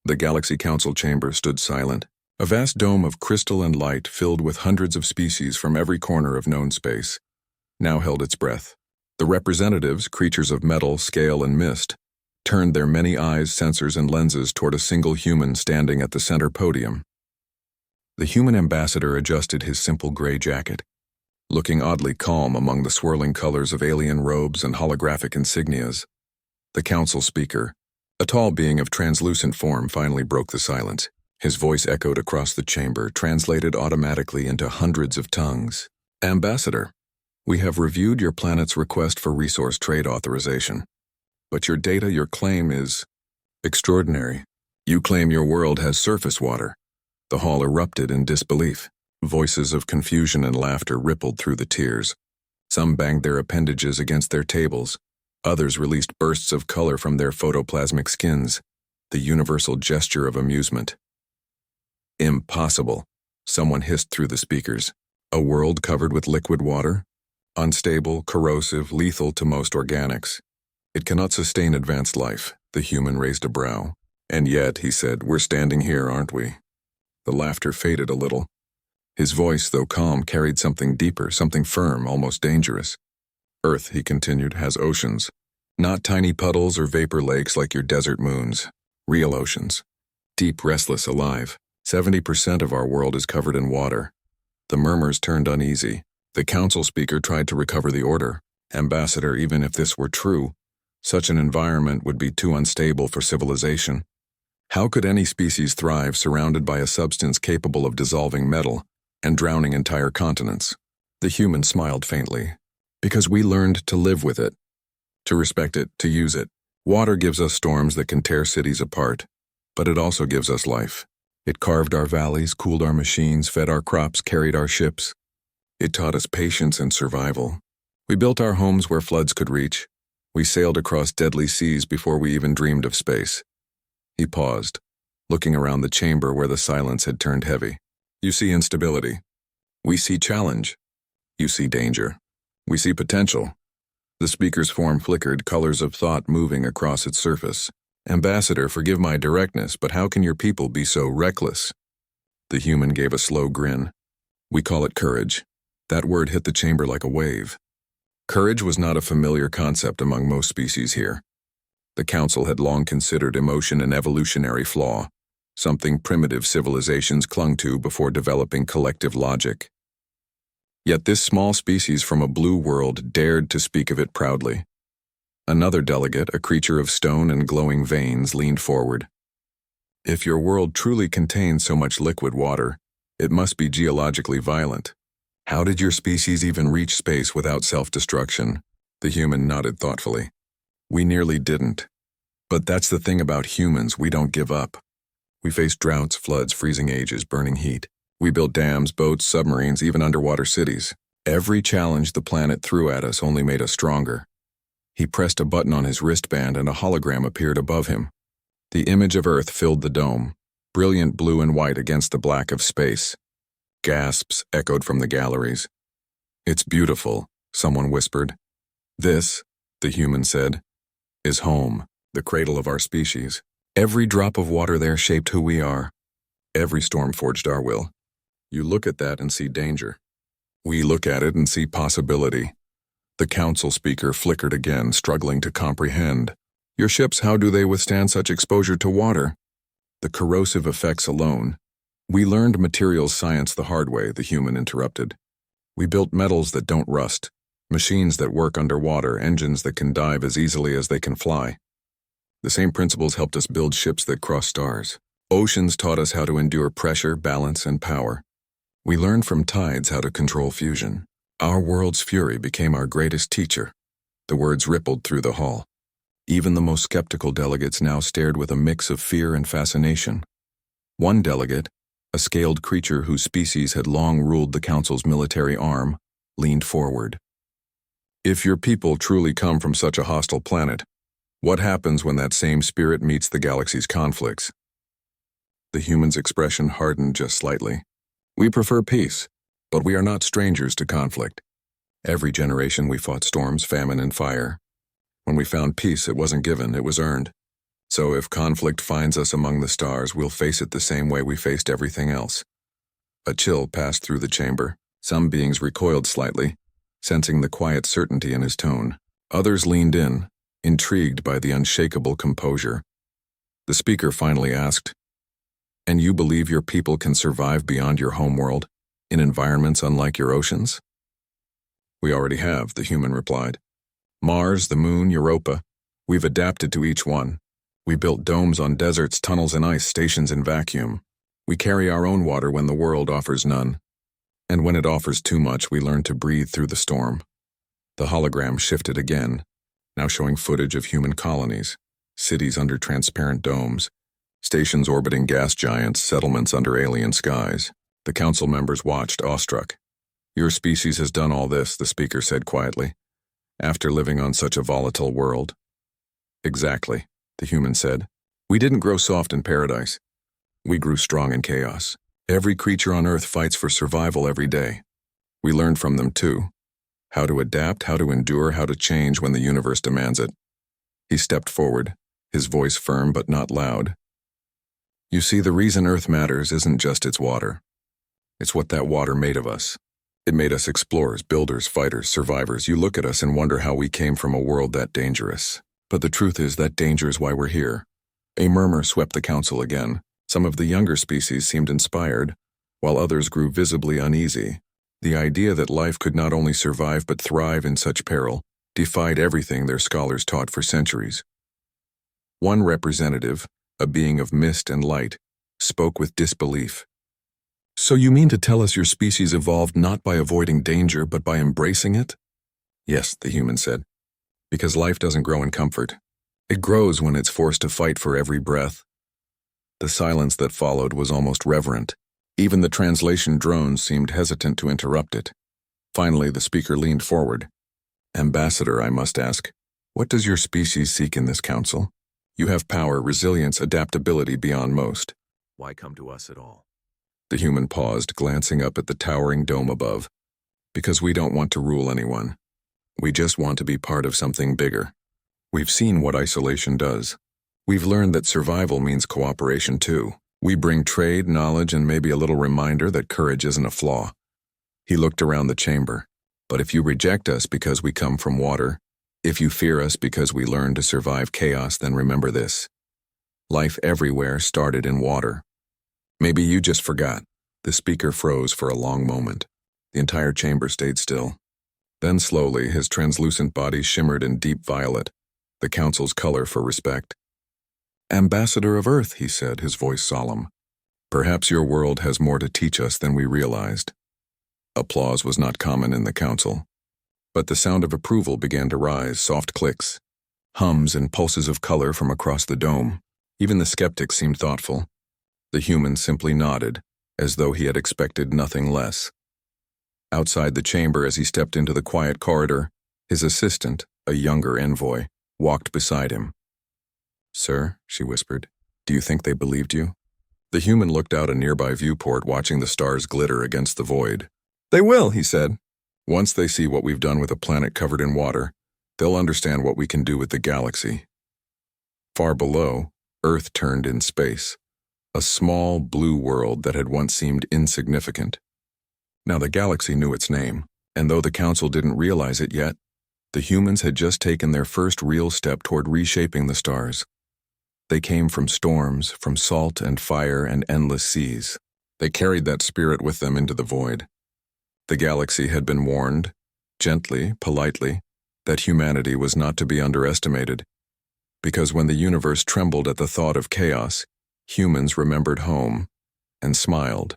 The Galaxy Council chamber stood silent, a vast dome of crystal and light filled with hundreds of species from every corner of known space, now held its breath. The representatives, creatures of metal, scale, and mist, turned their many eyes, sensors, and lenses toward a single human standing at the center podium. The human ambassador adjusted his simple gray jacket, looking oddly calm among the swirling colors of alien robes and holographic insignias. The council speaker, a tall being of translucent form, finally broke the silence. His voice echoed across the chamber, translated automatically into hundreds of tongues. Ambassador, we have reviewed your planet's request for resource trade authorization. But your data, your claim is extraordinary. You claim your world has surface water. The hall erupted in disbelief. Voices of confusion and laughter rippled through the tiers. Some banged their appendages against their tables. Others released bursts of color from their photoplasmic skins, the universal gesture of amusement. Impossible, someone hissed through the speakers. A world covered with liquid water? Unstable, corrosive, lethal to most organics. It cannot sustain advanced life. The human raised a brow. And yet, he said, we're standing here, aren't we? The laughter faded a little. His voice, though calm, carried something deeper, something firm, almost dangerous. Earth, he continued, has oceans. Not tiny puddles or vapor lakes like your desert moons. Real oceans. Deep, restless, alive. 70% of our world is covered in water. The murmurs turned uneasy. The council speaker tried to recover the order. Ambassador, even if this were true, such an environment would be too unstable for civilization. How could any species thrive surrounded by a substance capable of dissolving metal and drowning entire continents? The human smiled faintly. Because we learned to live with it, to respect it, to use it. Water gives us storms that can tear cities apart, but it also gives us life. It carved our valleys, cooled our machines, fed our crops, carried our ships. It taught us patience and survival. We built our homes where floods could reach. We sailed across deadly seas before we even dreamed of space. He paused, looking around the chamber where the silence had turned heavy. You see instability. We see challenge. You see danger. We see potential. The speaker's form flickered, colors of thought moving across its surface. Ambassador, forgive my directness, but how can your people be so reckless? The human gave a slow grin. We call it courage. That word hit the chamber like a wave. Courage was not a familiar concept among most species here. The council had long considered emotion an evolutionary flaw, something primitive civilizations clung to before developing collective logic. Yet this small species from a blue world dared to speak of it proudly. Another delegate, a creature of stone and glowing veins, leaned forward. If your world truly contains so much liquid water, it must be geologically violent. How did your species even reach space without self-destruction? The human nodded thoughtfully. We nearly didn't. But that's the thing about humans, we don't give up. We faced droughts, floods, freezing ages, burning heat. We built dams, boats, submarines, even underwater cities. Every challenge the planet threw at us only made us stronger. He pressed a button on his wristband and a hologram appeared above him. The image of Earth filled the dome, brilliant blue and white against the black of space. Gasps echoed from the galleries. It's beautiful, someone whispered. This, the human said, is home, the cradle of our species. Every drop of water there shaped who we are. Every storm forged our will. You look at that and see danger. We look at it and see possibility. The council speaker flickered again, struggling to comprehend. Your ships, how do they withstand such exposure to water? The corrosive effects alone. We learned materials science the hard way, the human interrupted. We built metals that don't rust, machines that work underwater, engines that can dive as easily as they can fly. The same principles helped us build ships that cross stars. Oceans taught us how to endure pressure, balance, and power. We learned from tides how to control fusion. Our world's fury became our greatest teacher. The words rippled through the hall. Even the most skeptical delegates now stared with a mix of fear and fascination. One delegate, a scaled creature whose species had long ruled the council's military arm, leaned forward. If your people truly come from such a hostile planet, what happens when that same spirit meets the galaxy's conflicts? The human's expression hardened just slightly. We prefer peace, but we are not strangers to conflict. Every generation we fought storms, famine, and fire. When we found peace, it wasn't given, it was earned. So if conflict finds us among the stars, we'll face it the same way we faced everything else. A chill passed through the chamber. Some beings recoiled slightly, sensing the quiet certainty in his tone. Others leaned in, intrigued by the unshakable composure. The speaker finally asked, "And you believe your people can survive beyond your homeworld, in environments unlike your oceans?" "We already have," the human replied. "Mars, the Moon, Europa. We've adapted to each one. We built domes on deserts, tunnels in ice, stations in vacuum. We carry our own water when the world offers none. And when it offers too much, we learn to breathe through the storm." The hologram shifted again, now showing footage of human colonies, cities under transparent domes, stations orbiting gas giants, settlements under alien skies. The council members watched, awestruck. "Your species has done all this," the speaker said quietly, "after living on such a volatile world." "Exactly," the human said. "We didn't grow soft in paradise. We grew strong in chaos. Every creature on Earth fights for survival every day. We learned from them too. How to adapt, how to endure, how to change when the universe demands it." He stepped forward, his voice firm but not loud. "You see, the reason Earth matters isn't just its water. It's what that water made of us. It made us explorers, builders, fighters, survivors. You look at us and wonder how we came from a world that dangerous. But the truth is that danger is why we're here." A murmur swept the council again. Some of the younger species seemed inspired, while others grew visibly uneasy. The idea that life could not only survive but thrive in such peril defied everything their scholars taught for centuries. One representative, a being of mist and light, spoke with disbelief. "So you mean to tell us your species evolved not by avoiding danger but by embracing it?" "Yes," the human said, "because life doesn't grow in comfort. It grows when it's forced to fight for every breath." The silence that followed was almost reverent. Even the translation drones seemed hesitant to interrupt it. Finally, the speaker leaned forward. "Ambassador, I must ask, what does your species seek in this council? You have power, resilience, adaptability beyond most. Why come to us at all?" The human paused, glancing up at the towering dome above. "Because we don't want to rule anyone. We just want to be part of something bigger. We've seen what isolation does. We've learned that survival means cooperation too. We bring trade, knowledge, and maybe a little reminder that courage isn't a flaw." He looked around the chamber. "But if you reject us because we come from water, if you fear us because we learn to survive chaos, then remember this. Life everywhere started in water. Maybe you just forgot." The speaker froze for a long moment. The entire chamber stayed still. Then slowly, his translucent body shimmered in deep violet, the council's color for respect. "Ambassador of Earth," he said, his voice solemn. "Perhaps your world has more to teach us than we realized." Applause was not common in the council, but the sound of approval began to rise, soft clicks, hums and pulses of color from across the dome. Even the skeptics seemed thoughtful. The human simply nodded, as though he had expected nothing less. Outside the chamber, as he stepped into the quiet corridor, his assistant, a younger envoy, walked beside him. "Sir," she whispered, "do you think they believed you?" The human looked out a nearby viewport, watching the stars glitter against the void. "They will," he said. "Once they see what we've done with a planet covered in water, they'll understand what we can do with the galaxy." Far below, Earth turned in space, a small blue world that had once seemed insignificant. Now the galaxy knew its name, and though the council didn't realize it yet, the humans had just taken their first real step toward reshaping the stars. They came from storms, from salt and fire and endless seas. They carried that spirit with them into the void. The galaxy had been warned, gently, politely, that humanity was not to be underestimated, because when the universe trembled at the thought of chaos, humans remembered home and smiled.